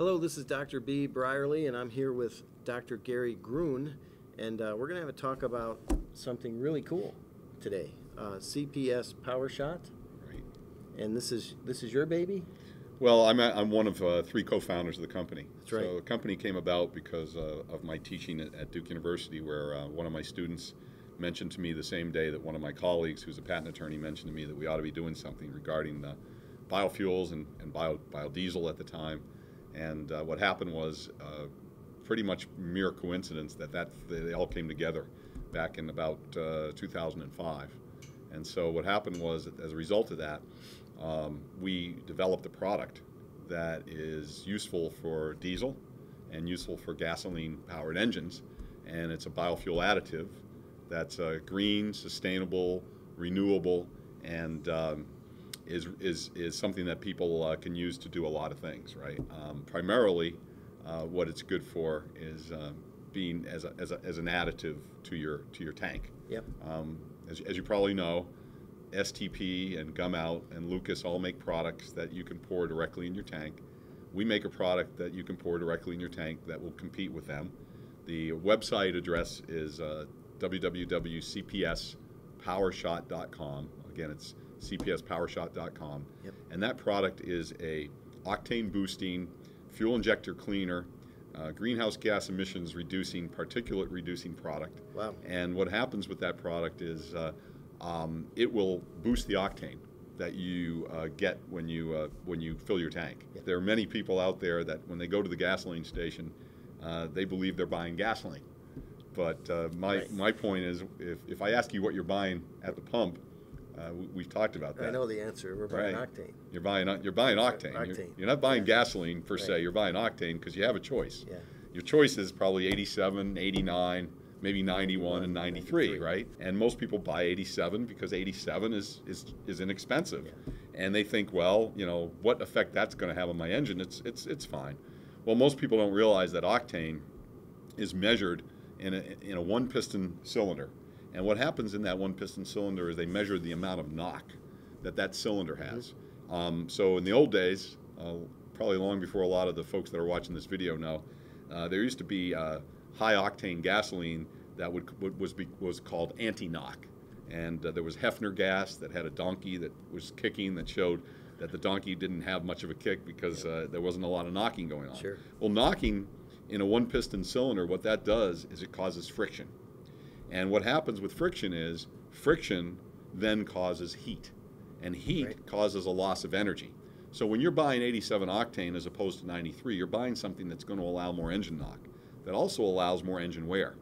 Hello, this is Dr. B. Brierly, and I'm here with Dr. Gary Grun, and we're going to have a talk about something really cool today, CPS Powershot. Right. And this is your baby? Well, I'm one of three co-founders of the company. That's right. So the company came about because of my teaching at Duke University, where one of my students mentioned to me the same day that one of my colleagues, who's a patent attorney, mentioned to me that we ought to be doing something regarding biofuels and biodiesel at the time. And what happened was pretty much mere coincidence that they all came together back in about 2005. And so what happened was, as a result of that, we developed a product that is useful for diesel and useful for gasoline-powered engines, and it's a biofuel additive that's green, sustainable, renewable, and is something that people can use to do a lot of things, right? Primarily, what it's good for is being as an additive to your tank. Yep. As you probably know, STP and Gum Out and Lucas all make products that you can pour directly in your tank. We make a product that you can pour directly in your tank that will compete with them. The website address is www.cpspowershot.com. Again, it's cpspowershot.com. Yep. And that product is a octane boosting, fuel injector cleaner, greenhouse gas emissions reducing, particulate reducing product. Wow. And what happens with that product is it will boost the octane that you get when you fill your tank. Yep. There are many people out there that when they go to the gasoline station, they believe they're buying gasoline. But my point is, if I ask you what you're buying at the pump, we've talked about that. I know the answer. We're buying octane. You're buying octane. Octane. You're not buying gasoline per se. You're buying octane because you have a choice. Yeah. Your choice is probably 87, 89, maybe 91 and 93, right? And most people buy 87 because 87 is inexpensive. Yeah. And they think, well, you know, what effect that's going to have on my engine? It's fine. Well, most people don't realize that octane is measured in a one piston cylinder. And what happens in that one piston cylinder is they measure the amount of knock that cylinder has. Mm-hmm. So in the old days, probably long before a lot of the folks that are watching this video know, there used to be high octane gasoline that was called anti-knock. And there was Hefner gas that had a donkey that was kicking that showed that the donkey didn't have much of a kick because there wasn't a lot of knocking going on. Sure. Well, knocking in a one piston cylinder, what that does is it causes friction. And what happens with friction is friction then causes heat, and heat causes a loss of energy. So when you're buying 87 octane as opposed to 93, you're buying something that's going to allow more engine knock, that also allows more engine wear.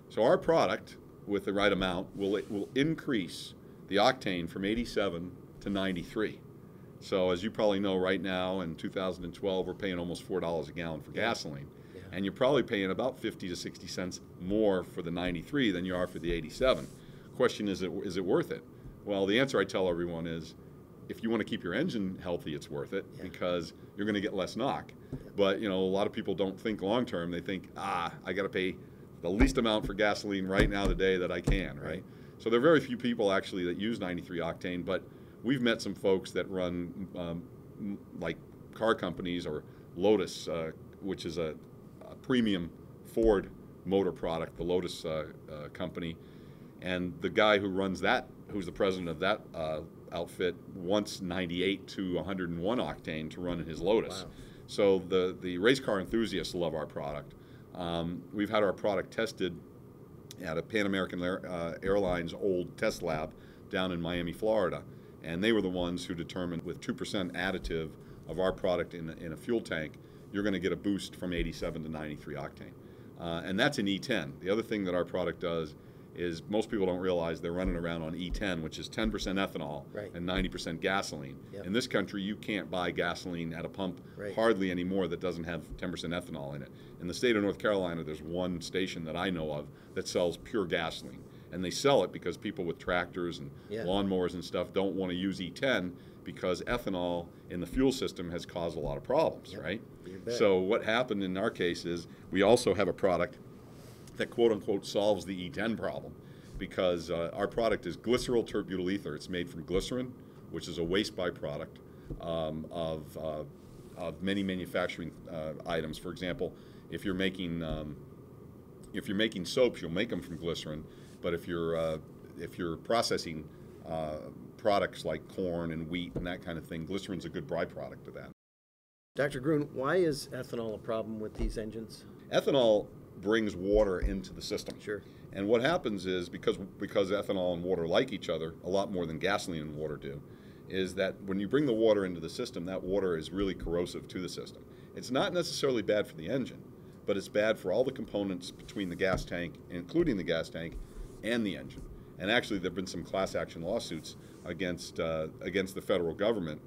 So our product, with the right amount, will increase the octane from 87 to 93. So as you probably know, right now in 2012, we're paying almost $4 a gallon for gasoline. And you're probably paying about 50 to 60 cents more for the 93 than you are for the 87. Question is it worth it? Well, the answer I tell everyone is, if you want to keep your engine healthy, it's worth it because you're going to get less knock. But you know, a lot of people don't think long term. They think, I got to pay the least amount for gasoline right now today that I can, right? So there are very few people actually that use 93 octane, but we've met some folks that run like car companies or Lotus, which is a premium Ford motor product, the Lotus company, and the guy who runs that, who's the president of that outfit, wants 98 to 101 octane to run in his Lotus. Wow. So the race car enthusiasts love our product. We've had our product tested at a Pan American Airlines old test lab down in Miami, Florida, and they were the ones who determined with 2% additive of our product in a fuel tank, you're going to get a boost from 87 to 93 octane. And that's an E10. The other thing that our product does is most people don't realize they're running around on E10, which is 10% ethanol and 90% gasoline. Yep. In this country, you can't buy gasoline at a pump hardly anymore that doesn't have 10% ethanol in it. In the state of North Carolina, there's one station that I know of that sells pure gasoline. And they sell it because people with tractors and lawnmowers and stuff don't want to use E10 because ethanol in the fuel system has caused a lot of problems, right? So what happened in our case is we also have a product that quote-unquote solves the E10 problem because our product is glycerol terbutyl ether. It's made from glycerin, which is a waste byproduct of many manufacturing items. For example, if you're making soaps, you'll make them from glycerin, but if you're processing products like corn and wheat and that kind of thing, glycerin's a good byproduct of that. Dr. Grun, why is ethanol a problem with these engines? Ethanol brings water into the system. Sure. And what happens is, because ethanol and water like each other a lot more than gasoline and water do, is that when you bring the water into the system, that water is really corrosive to the system. It's not necessarily bad for the engine, but it's bad for all the components between the gas tank, including the gas tank, and the engine. And actually, there have been some class action lawsuits against the federal government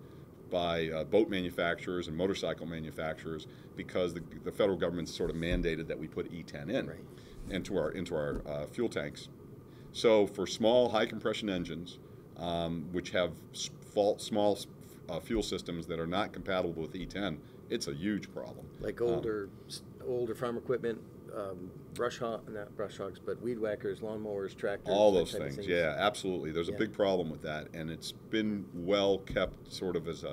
by boat manufacturers and motorcycle manufacturers, because the federal government sort of mandated that we put E10 in. Right. into our fuel tanks. So for small high compression engines, which have small fuel systems that are not compatible with E10, it's a huge problem. Like older farm equipment, not brush hogs, but weed whackers, lawnmowers, tractors. All those things, yeah, absolutely. There's a big problem with that, and it's been well kept sort of as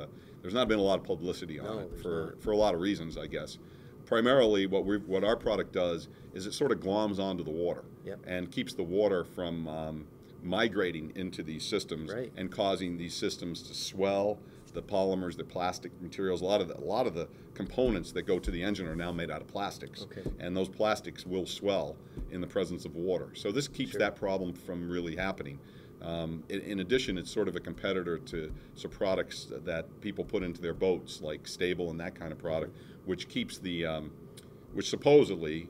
there's not been a lot of publicity on it for a lot of reasons, I guess. Primarily, what our product does is it sort of gloms onto the water and keeps the water from migrating into these systems and causing these systems to swell. The polymers, the plastic materials, a lot of the components that go to the engine are now made out of plastics, and those plastics will swell in the presence of water. So this keeps that problem from really happening. In addition, it's sort of a competitor to some products that people put into their boats, like Stable and that kind of product, which keeps which supposedly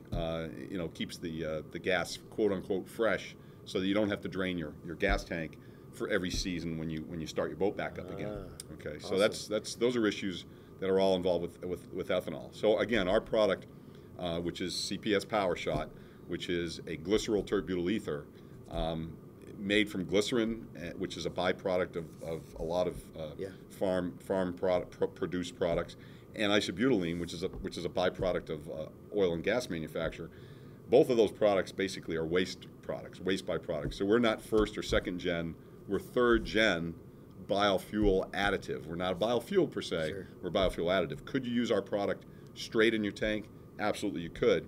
keeps the gas quote unquote fresh, so that you don't have to drain your gas tank for every season when you start your boat back up again. Okay, so awesome. Those are issues that are all involved with ethanol. So again, our product, which is CPS Powershot, which is a glycerol tert-butyl ether, made from glycerin, which is a byproduct of a lot of farm produced products, and isobutylene, which is a byproduct of oil and gas manufacture. Both of those products basically are waste byproducts. So we're not first or second gen. We're third gen biofuel additive. We're not a biofuel per se. Sure. We're biofuel additive. Could you use our product straight in your tank? Absolutely, you could.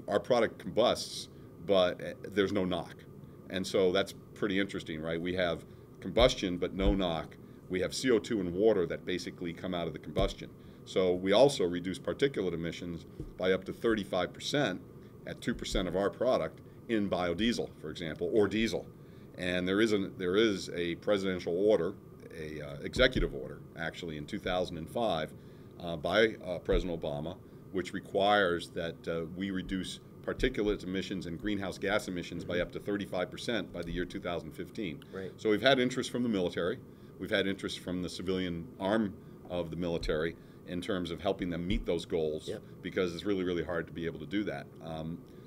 Our product combusts, but there's no knock. And so that's pretty interesting, right? We have combustion, but no knock. We have CO2 and water that basically come out of the combustion. So we also reduce particulate emissions by up to 35% at 2% of our product in biodiesel, for example, or diesel. And there is a presidential order, executive order, actually, in 2005 by President Obama, which requires that we reduce particulate emissions and greenhouse gas emissions by up to 35% by the year 2015. Right. So we've had interest from the military. We've had interest from the civilian arm of the military in terms of helping them meet those goals, because it's really, really hard to be able to do that.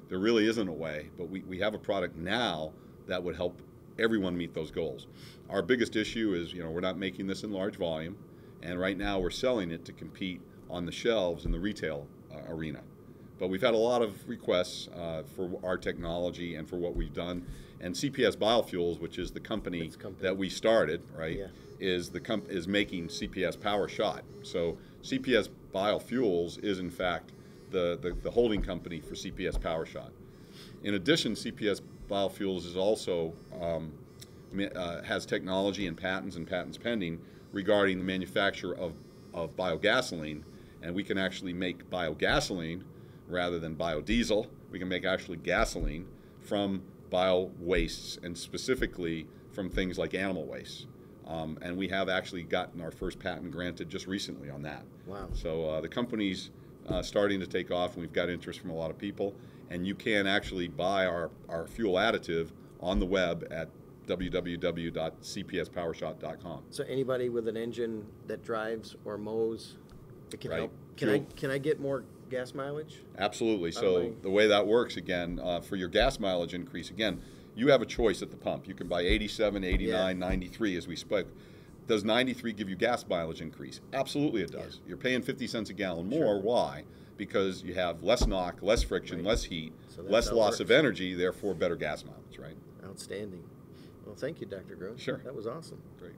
There really isn't a way, but we have a product now that would help everyone meet those goals. Our biggest issue is, we're not making this in large volume, and right now we're selling it to compete on the shelves in the retail arena. But we've had a lot of requests for our technology and for what we've done. And CPS Biofuels, which is the company that we started, right, is making CPS Powershot. So CPS Biofuels is in fact the holding company for CPS Powershot. In addition, CPS Biofuels is also has technology and patents pending regarding the manufacture of biogasoline, and we can actually make biogasoline rather than biodiesel. We can make actually gasoline from bio wastes, and specifically from things like animal waste. And we have actually gotten our first patent granted just recently on that. Wow. So the company's starting to take off, and we've got interest from a lot of people. And you can actually buy our fuel additive on the web at www.cpspowershot.com. So anybody with an engine that drives or mows, it can help. Can I get more gas mileage? Absolutely. So the way that works, again, for your gas mileage increase, again, you have a choice at the pump. You can buy 87, 89, 93 as we spoke. Does 93 give you gas mileage increase? Absolutely it does. You're paying 50 cents a gallon more. Why? Because you have less knock, less friction, less heat, less loss of energy, therefore better gas mileage, right? Outstanding. Well, thank you, Dr. Grun. Sure. That was awesome. Great.